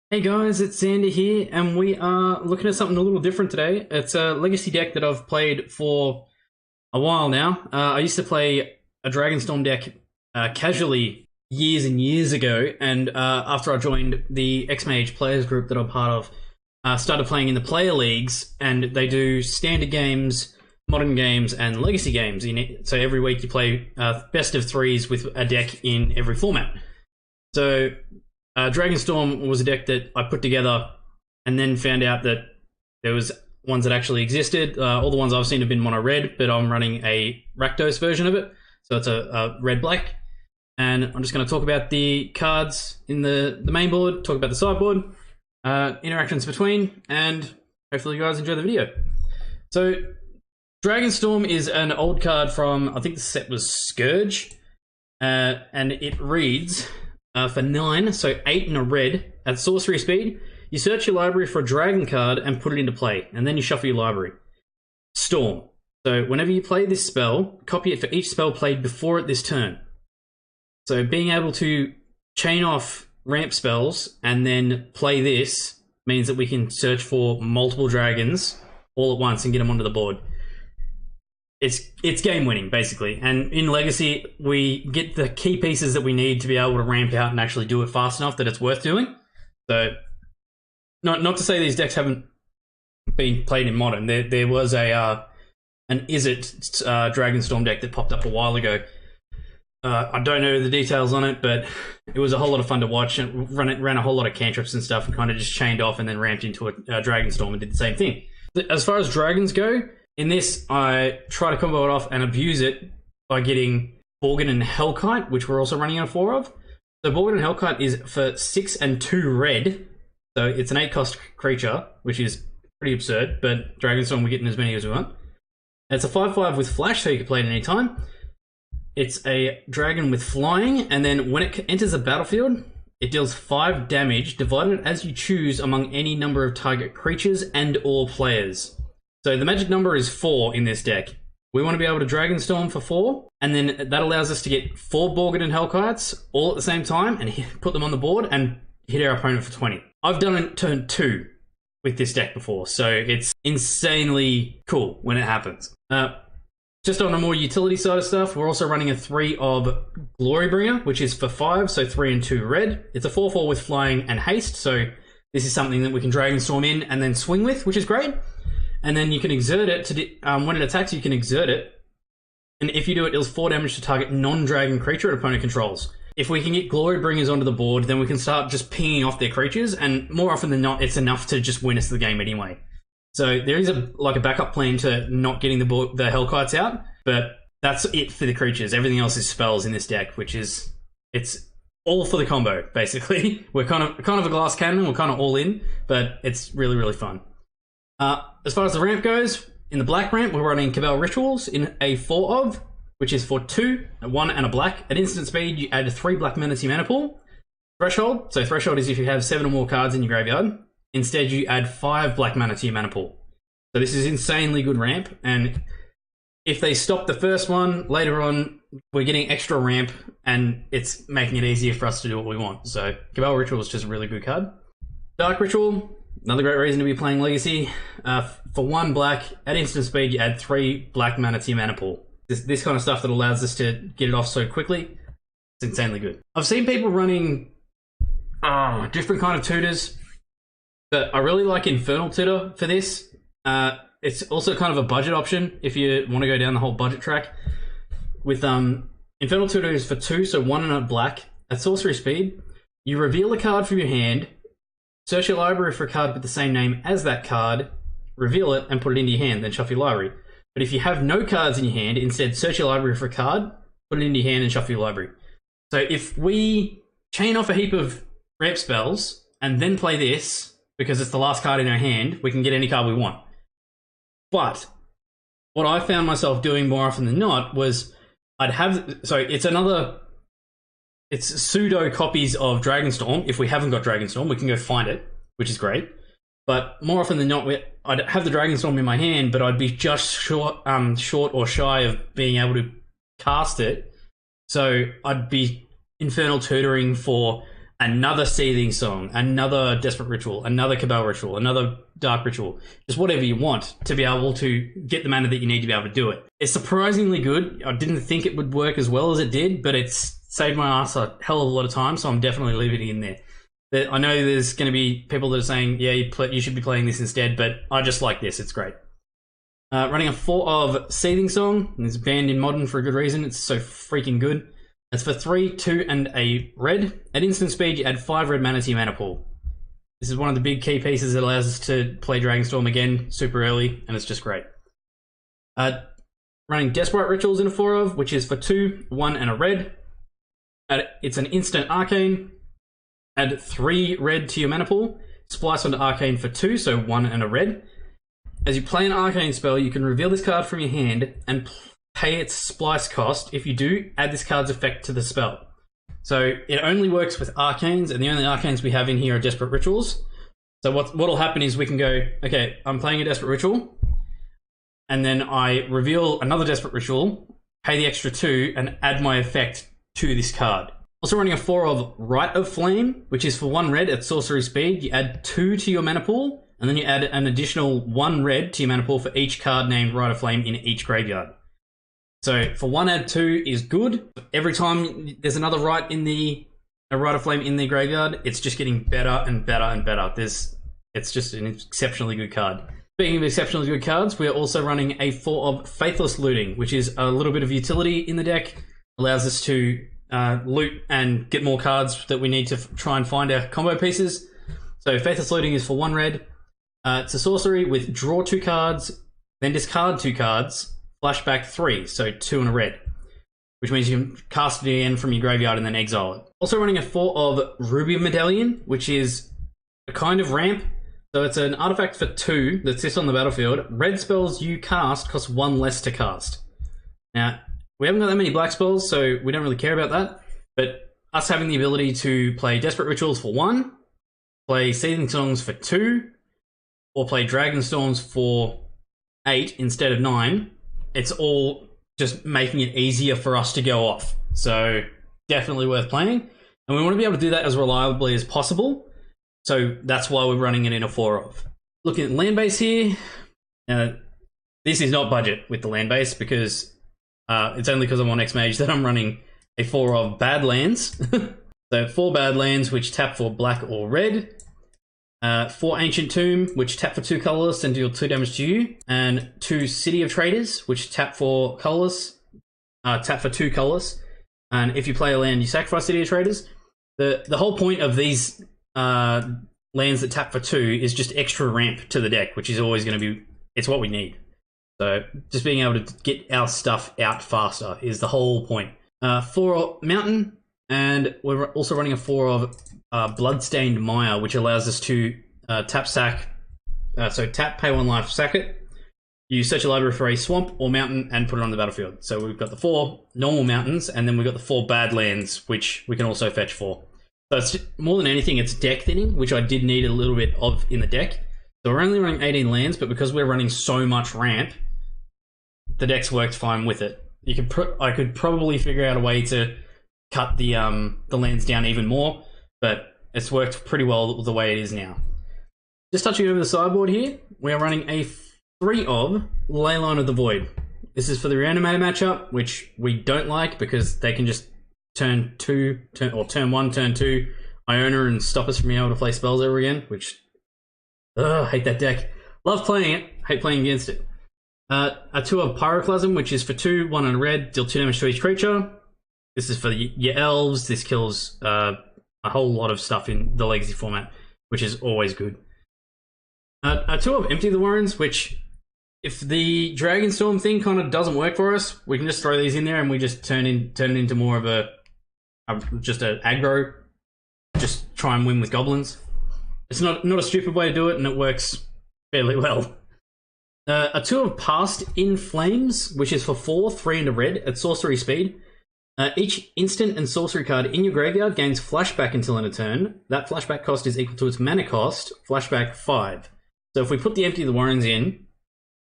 Hey guys, it's Xander here, and we are looking at something a little different today. It's a legacy deck that I've played for a while now. I used to play a Dragonstorm deck casually years and years ago, and after I joined the X-Mage players group that I'm part of, started playing in the player leagues, and they do standard games, modern games, and legacy games. So every week you play best of threes with a deck in every format. So Dragonstorm was a deck that I put together and then found out that there was ones that actually existed. All the ones I've seen have been mono red, but I'm running a Rakdos version of it. So it's a red-black. And I'm just going to talk about the cards in the main board, talk about the sideboard, interactions between, and hopefully you guys enjoy the video. So Dragonstorm is an old card from, I think the set was Scourge, and it reads... for 9, so 8 and a red, at sorcery speed, you search your library for a dragon card and put it into play, and then you shuffle your library. Storm. So whenever you play this spell, copy it for each spell played before it this turn. So being able to chain off ramp spells and then play this means that we can search for multiple dragons all at once and get them onto the board. It's game winning, basically, and in Legacy we get the key pieces that we need to be able to ramp out and actually do it fast enough that it's worth doing. So not to say these decks haven't been played in Modern. There was an Izzet Dragonstorm deck that popped up a while ago. I don't know the details on it, but it was a whole lot of fun to watch, and ran a whole lot of cantrips and stuff, and kind of just chained off and then ramped into a Dragonstorm and did the same thing. As far as dragons go, in this, I try to combo it off and abuse it by getting Borgin and Hellkite, which we're also running out of 4 of. So Borgin and Hellkite is for 6 and 2 red, so it's an 8-cost creature, which is pretty absurd, but Dragonstorm we're getting as many as we want. It's a 5/5 with flash, so you can play it any time. It's a dragon with flying, and then when it enters the battlefield, it deals 5 damage, divided as you choose among any number of target creatures and or players. So the magic number is 4 in this deck. We want to be able to Dragonstorm for 4, and then that allows us to get 4 Borgin and Hellkites all at the same time and put them on the board and hit our opponent for 20. I've done it turn 2 with this deck before, so it's insanely cool when it happens. Just on a more utility side of stuff, we're also running a 3 of Glorybringer, which is for 5, so 3 and 2 red. It's a 4/4 with flying and haste, so this is something that we can Dragonstorm in and then swing with, which is great. And then you can exert it to when it attacks, you can exert it. And if you do, it deals 4 damage to target non-dragon creature an opponent controls. If we can get Glorybringers onto the board, then we can start just pinging off their creatures, and more often than not, it's enough to just win us the game anyway. So there is a backup plan to not getting the Hellkites out, but that's it for the creatures. Everything else is spells in this deck, which is it's all for the combo basically. We're kind of a glass cannon. We're kind of all in, but it's really, really fun. As far as the ramp goes, in the black ramp, we're running Cabal Rituals in a 4 of, which is for 2, a 1, and a black. At instant speed, you add 3 Black Mana to your mana pool. Threshold, so threshold is if you have 7 or more cards in your graveyard. Instead, you add 5 Black Mana to your mana pool. So this is insanely good ramp, and if they stop the first one, later on, we're getting extra ramp, and it's making it easier for us to do what we want. So Cabal Ritual is just a really good card. Dark Ritual, another great reason to be playing Legacy. For 1 black, at instant speed, you add 3 Black Mana to your mana pool. This kind of stuff that allows us to get it off so quickly, it's insanely good. I've seen people running different kind of tutors, but I really like Infernal Tutor for this. It's also kind of a budget option if you want to go down the whole budget track. With Infernal Tutor is for 2, so 1 and a black. At sorcery speed, you reveal a card from your hand, search your library for a card with the same name as that card, reveal it, and put it into your hand, then shuffle your library. But if you have no cards in your hand, instead search your library for a card, put it into your hand, and shuffle your library. So if we chain off a heap of ramp spells, and then play this, because it's the last card in our hand, we can get any card we want. But what I found myself doing more often than not was it's pseudo copies of Dragonstorm. If we haven't got Dragonstorm, we can go find it, which is great. But more often than not, I'd have the Dragonstorm in my hand, but I'd be just short or shy of being able to cast it. So I'd be Infernal Tutoring for another Seething Song, another Desperate Ritual, another Cabal Ritual, another Dark Ritual, just whatever you want to be able to get the mana that you need to be able to do it. It's surprisingly good. I didn't think it would work as well as it did, but it's saved my ass a hell of a lot of time, so I'm definitely leaving it in there. I know there's going to be people that are saying, yeah, you should be playing this instead, but I just like this. It's great. Running a 4 of Seething Song. It's banned in Modern for a good reason. It's so freaking good. It's for 3, 2, and a red. At instant speed, you add 5 red mana to your mana pool. This is one of the big key pieces that allows us to play Dragonstorm again super early, and it's just great. Running Desperate Rituals in a 4 of, which is for 2, 1, and a red. It's an instant Arcane. Add 3 red to your mana pool. Splice onto Arcane for 2, so 1 and a red. As you play an Arcane spell, you can reveal this card from your hand and pay its splice cost. If you do, add this card's effect to the spell. So it only works with Arcanes, and the only Arcanes we have in here are Desperate Rituals. So what'll happen is we can go, okay, I'm playing a Desperate Ritual, and then I reveal another Desperate Ritual, pay the extra 2, and add my effect to this card. Also running a 4 of Rite of Flame, which is for 1 red at sorcery speed. You add 2 to your mana pool, and then you add an additional 1 red to your mana pool for each card named Rite of Flame in each graveyard. So for 1 add 2 is good. Every time there's another Rite of Flame in the graveyard, it's just getting better and better and better. It's just an exceptionally good card. Speaking of exceptionally good cards, we are also running a 4 of Faithless Looting, which is a little bit of utility in the deck. Allows us to loot and get more cards that we need to try and find our combo pieces. So Faithless Looting is for 1 red. It's a sorcery with draw 2 cards, then discard 2 cards, flashback 3, so 2 and a red, which means you can cast it again from your graveyard and then exile it. Also running a 4 of Ruby Medallion, which is a kind of ramp. So it's an artifact for 2 that sits on the battlefield. Red spells you cast cost 1 less to cast. Now, we haven't got that many black spells, so we don't really care about that. But us having the ability to play Desperate Rituals for 1, play Seething Songs for 2, or play Dragonstorms for 8 instead of 9, it's all just making it easier for us to go off. So definitely worth playing. And we want to be able to do that as reliably as possible. So that's why we're running it in a 4 of. Looking at land base here, this is not budget with the land base because it's only because I'm on X-Mage that I'm running a 4 of Badlands. So 4 Badlands, which tap for black or red. 4 Ancient Tomb, which tap for 2 colorless and deal 2 damage to you. And 2 City of Traders, which tap for colorless, tap for 2 colorless. And if you play a land, you sacrifice City of Traders. The whole point of these lands that tap for 2 is just extra ramp to the deck, which is always going to be, it's what we need. So just being able to get our stuff out faster is the whole point. 4 Mountain, and we're also running a 4 of Bloodstained Mire, which allows us to tap sack. So tap, pay 1 life, sack it. You search your library for a swamp or mountain and put it on the battlefield. So we've got the 4 normal mountains, and then we've got the 4 Badlands, which we can also fetch for. So it's more than anything, it's deck thinning, which I did need a little bit of in the deck. So we're only running 18 lands, but because we're running so much ramp, the deck's worked fine with it. I could probably figure out a way to cut the lands down even more, but it's worked pretty well the way it is now. Just touching over the sideboard here, we are running a 3 of Leyline of the Void. This is for the Reanimator matchup, which we don't like because they can just turn 1, turn 2, Iona and stop us from being able to play spells over again, which, hate that deck. Love playing it, hate playing against it. A 2 of Pyroclasm, which is for 2, 1 and red, deal 2 damage to each creature. This is for your elves. This kills a whole lot of stuff in the Legacy format, which is always good. A 2 of Empty the Warrens, which, if the Dragonstorm thing kind of doesn't work for us, we can just throw these in there and we just turn it into more of just an aggro. Just try and win with goblins. It's not a stupid way to do it, and it works fairly well. A 2 of Past in Flames, which is for 4, 3 and a red at sorcery speed. Each instant and sorcery card in your graveyard gains flashback until end of turn. That flashback cost is equal to its mana cost, flashback 5. So if we put the Empty the Warrens in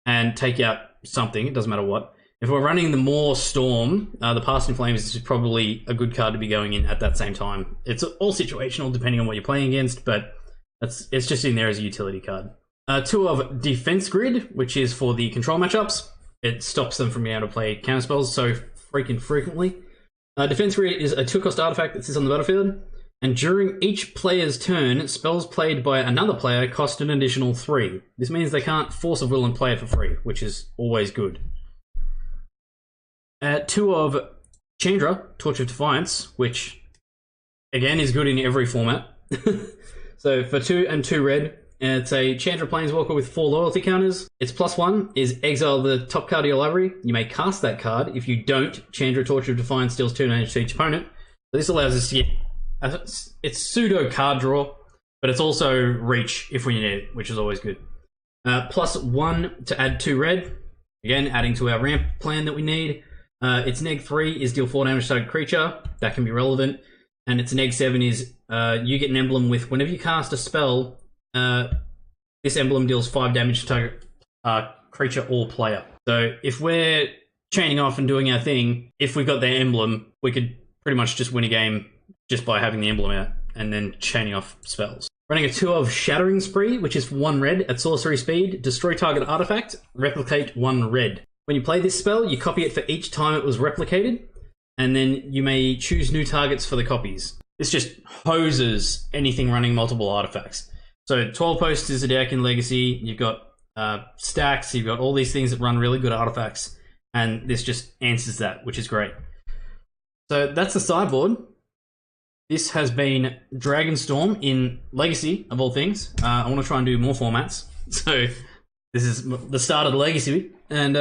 and take out something, it doesn't matter what, if we're running the more Storm, the Past in Flames is probably a good card to be going in at that same time. It's all situational depending on what you're playing against, but it's just in there as a utility card. 2 of Defense Grid, which is for the control matchups. It stops them from being able to play counter spells so freaking frequently. Defense Grid is a 2-cost artifact that sits on the battlefield, and during each player's turn, spells played by another player cost an additional 3. This means they can't force of will and play it for free, which is always good. 2 of Chandra, Torch of Defiance, which again is good in every format. So for 2 and 2 red, it's a Chandra Planeswalker with 4 loyalty counters. Its +1 is exile the top card of your library. You may cast that card. If you don't, Chandra Torch of Defiance deals 2 damage to each opponent. So this allows us to get... it's pseudo card draw, but it's also reach if we need it, which is always good. +1 to add 2 red. Again, adding to our ramp plan that we need. Its -3 is deal 4 damage to target creature. That can be relevant. And its -7 is you get an emblem with whenever you cast a spell, this emblem deals 5 damage to target creature or player. So if we're chaining off and doing our thing, if we've got their emblem, we could pretty much just win a game just by having the emblem out and then chaining off spells. Running a 2 of Shattering Spree, which is for 1 red at sorcery speed. Destroy target artifact, replicate 1 red. When you play this spell, you copy it for each time it was replicated, and then you may choose new targets for the copies. This just hoses anything running multiple artifacts. So 12 Post is a deck in Legacy. You've got stacks, you've got all these things that run really good artifacts, and this just answers that, which is great. So that's the sideboard. This has been Dragonstorm in Legacy, of all things. I want to try and do more formats. So this is the start of the Legacy, and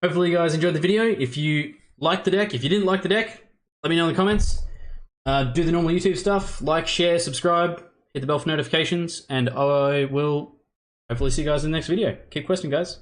hopefully you guys enjoyed the video. If you liked the deck, if you didn't like the deck, let me know in the comments. Do the normal YouTube stuff, like, share, subscribe, hit the bell for notifications, and I will hopefully see you guys in the next video. Keep questing, guys.